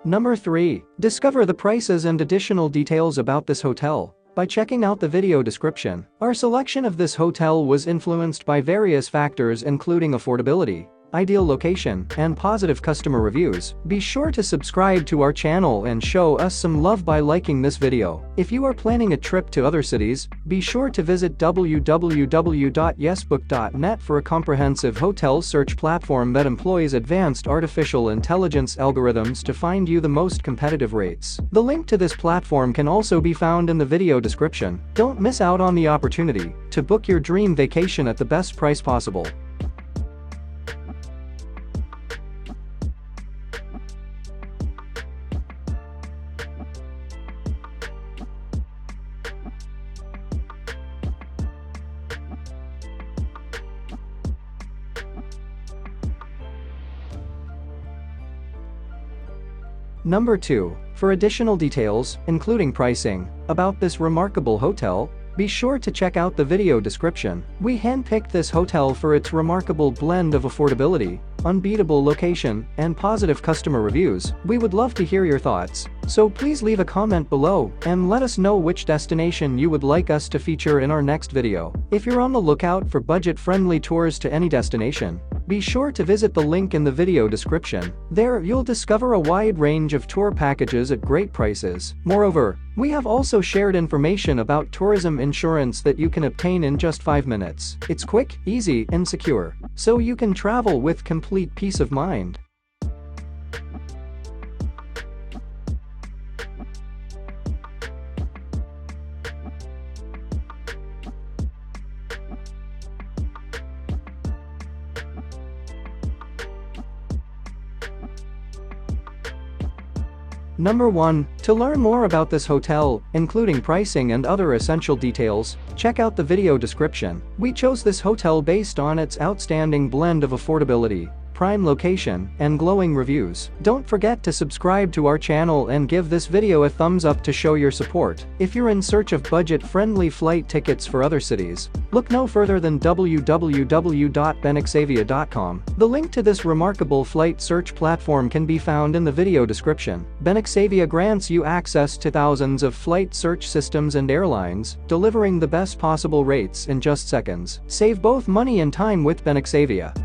Number 3. Discover the prices and additional details about this hotel by checking out the video description. Our selection of this hotel was influenced by various factors including affordability, ideal location, and positive customer reviews. Be sure to subscribe to our channel and show us some love by liking this video. If you are planning a trip to other cities, be sure to visit www.yesbook.net for a comprehensive hotel search platform that employs advanced artificial intelligence algorithms to find you the most competitive rates. The link to this platform can also be found in the video description. Don't miss out on the opportunity to book your dream vacation at the best price possible. Number 2. For additional details, including pricing, about this remarkable hotel, be sure to check out the video description. We handpicked this hotel for its remarkable blend of affordability, unbeatable location, and positive customer reviews. We would love to hear your thoughts, so please leave a comment below and let us know which destination you would like us to feature in our next video. If you're on the lookout for budget-friendly tours to any destination, be sure to visit the link in the video description. There you'll discover a wide range of tour packages at great prices. Moreover, we have also shared information about tourism insurance that you can obtain in just 5 minutes. It's quick, easy, and secure, so you can travel with complete peace of mind. Number 1. To learn more about this hotel, including pricing and other essential details, check out the video description. We chose this hotel based on its outstanding blend of affordability, prime location, and glowing reviews. Don't forget to subscribe to our channel and give this video a thumbs up to show your support. If you're in search of budget-friendly flight tickets for other cities, look no further than www.benexavia.com. The link to this remarkable flight search platform can be found in the video description. Benexavia grants you access to thousands of flight search systems and airlines, delivering the best possible rates in just seconds. Save both money and time with Benexavia.